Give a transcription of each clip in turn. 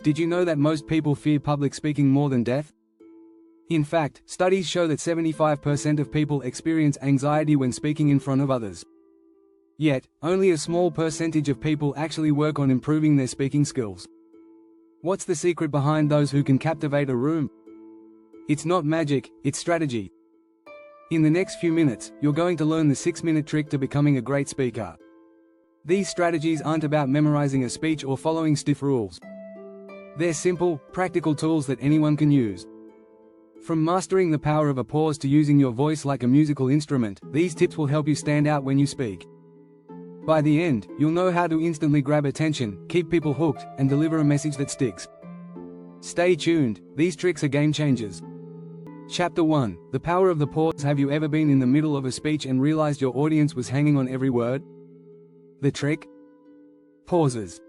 Did you know that most people fear public speaking more than death? In fact, studies show that 75% of people experience anxiety when speaking in front of others. Yet, only a small percentage of people actually work on improving their speaking skills. What's the secret behind those who can captivate a room? It's not magic, it's strategy. In the next few minutes, you're going to learn the 6-minute trick to becoming a great speaker. These strategies aren't about memorizing a speech or following stiff rules. They're simple, practical tools that anyone can use. From mastering the power of a pause to using your voice like a musical instrument, these tips will help you stand out when you speak. By the end, you'll know how to instantly grab attention, keep people hooked, and deliver a message that sticks. Stay tuned, these tricks are game changers. Chapter 1: The Power of the Pause. Have you ever been in the middle of a speech and realized your audience was hanging on every word? The trick? Pauses.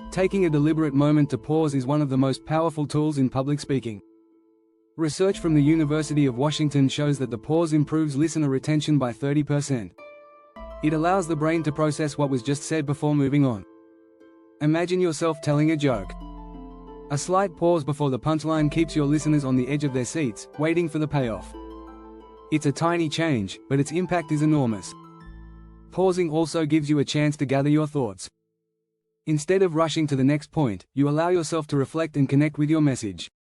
Taking a deliberate moment to pause is one of the most powerful tools in public speaking. Research from the University of Washington shows that the pause improves listener retention by 30%. It allows the brain to process what was just said before moving on. Imagine yourself telling a joke. A slight pause before the punchline keeps your listeners on the edge of their seats, waiting for the payoff. It's a tiny change, but its impact is enormous. Pausing also gives you a chance to gather your thoughts. Instead of rushing to the next point, you allow yourself to reflect and connect with your message.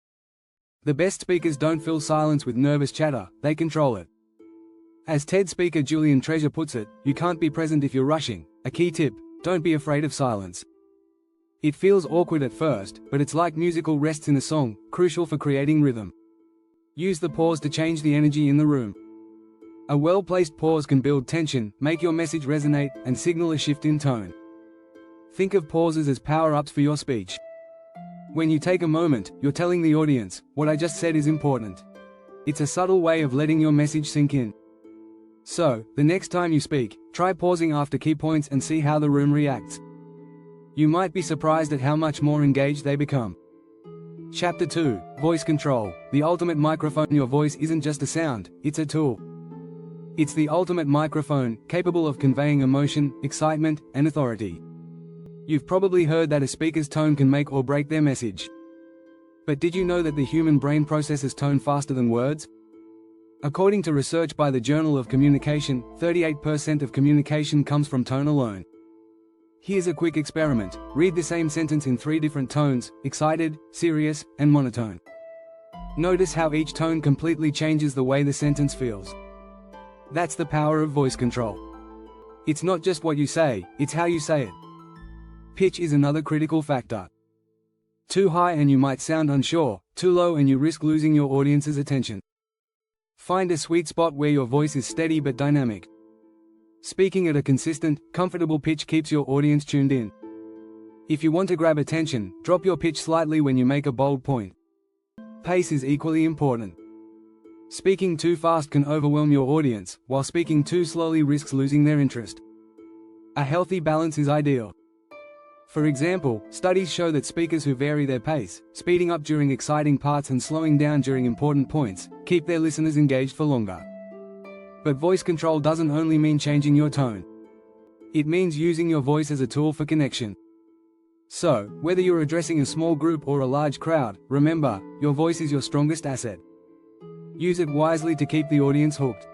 The best speakers don't fill silence with nervous chatter, they control it. As TED speaker Julian Treasure puts it, you can't be present if you're rushing. A key tip: don't be afraid of silence. It feels awkward at first, but it's like musical rests in a song, crucial for creating rhythm. Use the pause to change the energy in the room. A well-placed pause can build tension, make your message resonate, and signal a shift in tone. Think of pauses as power-ups for your speech. When you take a moment, you're telling the audience, what I just said is important. It's a subtle way of letting your message sink in. So, the next time you speak, try pausing after key points and see how the room reacts. You might be surprised at how much more engaged they become. Chapter 2: Voice Control. The ultimate microphone. Your voice isn't just a sound, it's a tool. It's the ultimate microphone, capable of conveying emotion, excitement, and authority. You've probably heard that a speaker's tone can make or break their message. But did you know that the human brain processes tone faster than words? According to research by the Journal of Communication, 38% of communication comes from tone alone. Here's a quick experiment. Read the same sentence in 3 different tones: excited, serious, and monotone. Notice how each tone completely changes the way the sentence feels. That's the power of voice control. It's not just what you say, it's how you say it. Pitch is another critical factor. Too high and you might sound unsure, too low and you risk losing your audience's attention. Find a sweet spot where your voice is steady but dynamic. Speaking at a consistent, comfortable pitch keeps your audience tuned in. If you want to grab attention, drop your pitch slightly when you make a bold point. Pace is equally important. Speaking too fast can overwhelm your audience, while speaking too slowly risks losing their interest. A healthy balance is ideal. For example, studies show that speakers who vary their pace, speeding up during exciting parts and slowing down during important points, keep their listeners engaged for longer. But voice control doesn't only mean changing your tone. It means using your voice as a tool for connection. So, whether you're addressing a small group or a large crowd, remember, your voice is your strongest asset. Use it wisely to keep the audience hooked.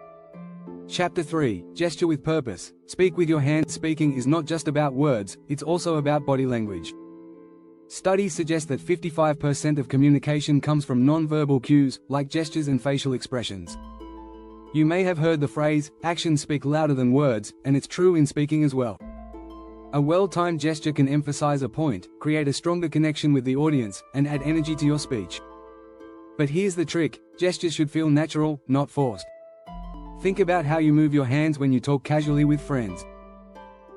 Chapter 3: Gesture with Purpose. Speak with your hands. Speaking is not just about words, it's also about body language. Studies suggest that 55% of communication comes from non-verbal cues, like gestures and facial expressions. You may have heard the phrase, actions speak louder than words, and it's true in speaking as well. A well-timed gesture can emphasize a point, create a stronger connection with the audience, and add energy to your speech. But here's the trick: gestures should feel natural, not forced. Think about how you move your hands when you talk casually with friends.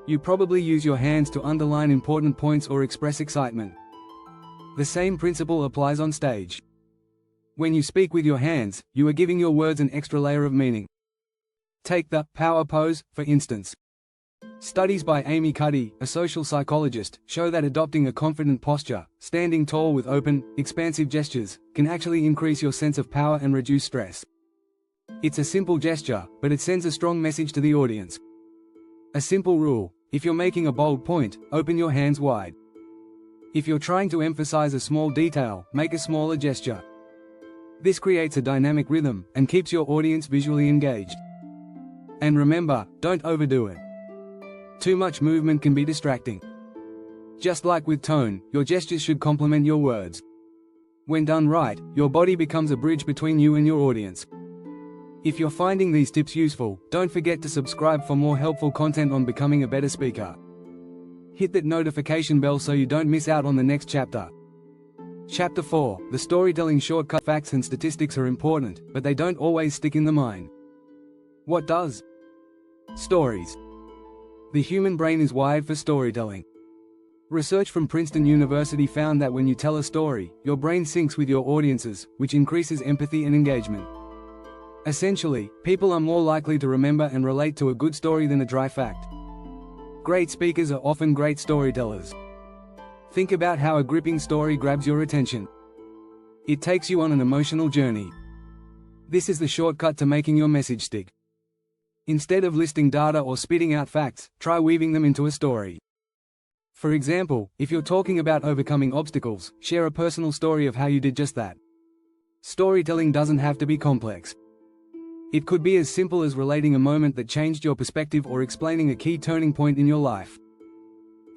You probably use your hands to underline important points or express excitement. The same principle applies on stage. When you speak with your hands, you are giving your words an extra layer of meaning. Take the power pose, for instance. Studies by Amy Cuddy, a social psychologist, show that adopting a confident posture, standing tall with open, expansive gestures, can actually increase your sense of power and reduce stress. It's a simple gesture, but it sends a strong message to the audience. A simple rule: if you're making a bold point, open your hands wide. If you're trying to emphasize a small detail, make a smaller gesture. This creates a dynamic rhythm, and keeps your audience visually engaged. And remember, don't overdo it. Too much movement can be distracting. Just like with tone, your gestures should complement your words. When done right, your body becomes a bridge between you and your audience. If you're finding these tips useful, don't forget to subscribe for more helpful content on becoming a better speaker. Hit that notification bell so you don't miss out on the next chapter. Chapter 4, the storytelling shortcut. Facts and statistics are important, but they don't always stick in the mind. What does? Stories. The human brain is wired for storytelling. Research from Princeton University found that when you tell a story, your brain syncs with your audiences, which increases empathy and engagement. Essentially, people are more likely to remember and relate to a good story than a dry fact. Great speakers are often great storytellers. Think about how a gripping story grabs your attention. It takes you on an emotional journey. This is the shortcut to making your message stick. Instead of listing data or spitting out facts, try weaving them into a story. For example, if you're talking about overcoming obstacles, share a personal story of how you did just that. Storytelling doesn't have to be complex. It could be as simple as relating a moment that changed your perspective or explaining a key turning point in your life.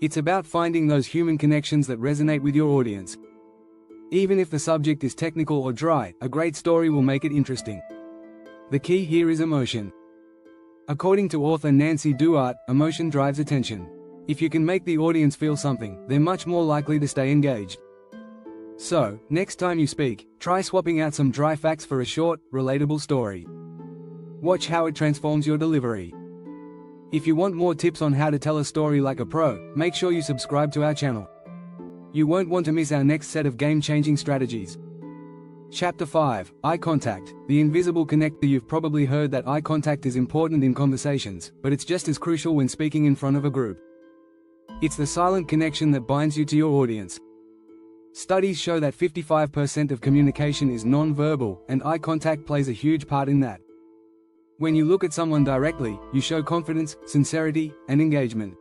It's about finding those human connections that resonate with your audience. Even if the subject is technical or dry, a great story will make it interesting. The key here is emotion. According to author Nancy Duart, emotion drives attention. If you can make the audience feel something, they're much more likely to stay engaged. So, next time you speak, try swapping out some dry facts for a short, relatable story. Watch how it transforms your delivery. If you want more tips on how to tell a story like a pro, make sure you subscribe to our channel. You won't want to miss our next set of game-changing strategies. Chapter 5, Eye Contact, the invisible connector. You've probably heard that eye contact is important in conversations, but it's just as crucial when speaking in front of a group. It's the silent connection that binds you to your audience. Studies show that 55% of communication is non-verbal, and eye contact plays a huge part in that. When you look at someone directly, you show confidence, sincerity, and engagement.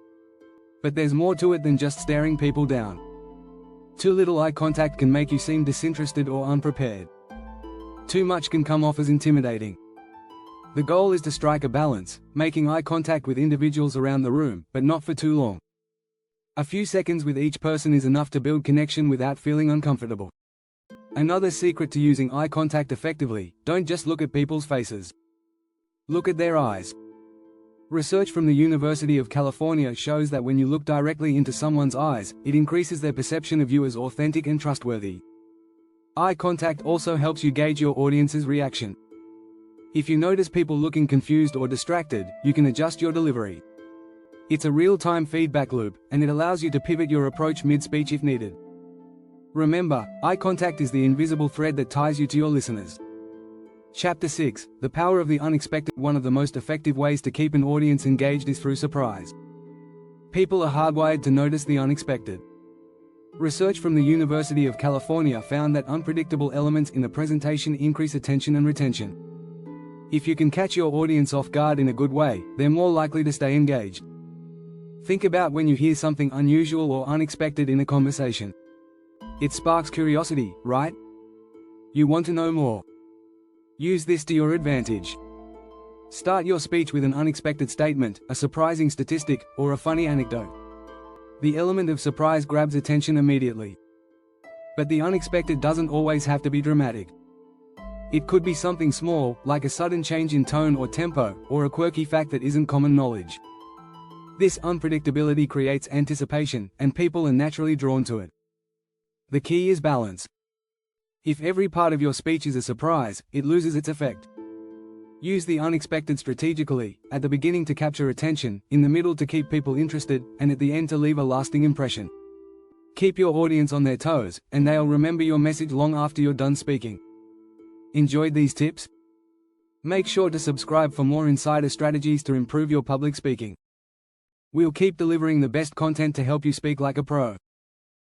But there's more to it than just staring people down. Too little eye contact can make you seem disinterested or unprepared. Too much can come off as intimidating. The goal is to strike a balance, making eye contact with individuals around the room, but not for too long. A few seconds with each person is enough to build connection without feeling uncomfortable. Another secret to using eye contact effectively: don't just look at people's faces. Look at their eyes. Research from the University of California shows that when you look directly into someone's eyes, it increases their perception of you as authentic and trustworthy. Eye contact also helps you gauge your audience's reaction. If you notice people looking confused or distracted, you can adjust your delivery. It's a real-time feedback loop, and it allows you to pivot your approach mid-speech if needed. Remember, eye contact is the invisible thread that ties you to your listeners. Chapter 6, the power of the unexpected. One of the most effective ways to keep an audience engaged is through surprise. People are hardwired to notice the unexpected. Research from the University of California found that unpredictable elements in a presentation increase attention and retention. If you can catch your audience off guard in a good way, they're more likely to stay engaged. Think about when you hear something unusual or unexpected in a conversation. It sparks curiosity, right? You want to know more. Use this to your advantage. Start your speech with an unexpected statement, a surprising statistic, or a funny anecdote. The element of surprise grabs attention immediately. But the unexpected doesn't always have to be dramatic. It could be something small, like a sudden change in tone or tempo, or a quirky fact that isn't common knowledge. This unpredictability creates anticipation, and people are naturally drawn to it. The key is balance. If every part of your speech is a surprise, it loses its effect. Use the unexpected strategically, at the beginning to capture attention, in the middle to keep people interested, and at the end to leave a lasting impression. Keep your audience on their toes, and they'll remember your message long after you're done speaking. Enjoyed these tips? Make sure to subscribe for more insider strategies to improve your public speaking. We'll keep delivering the best content to help you speak like a pro.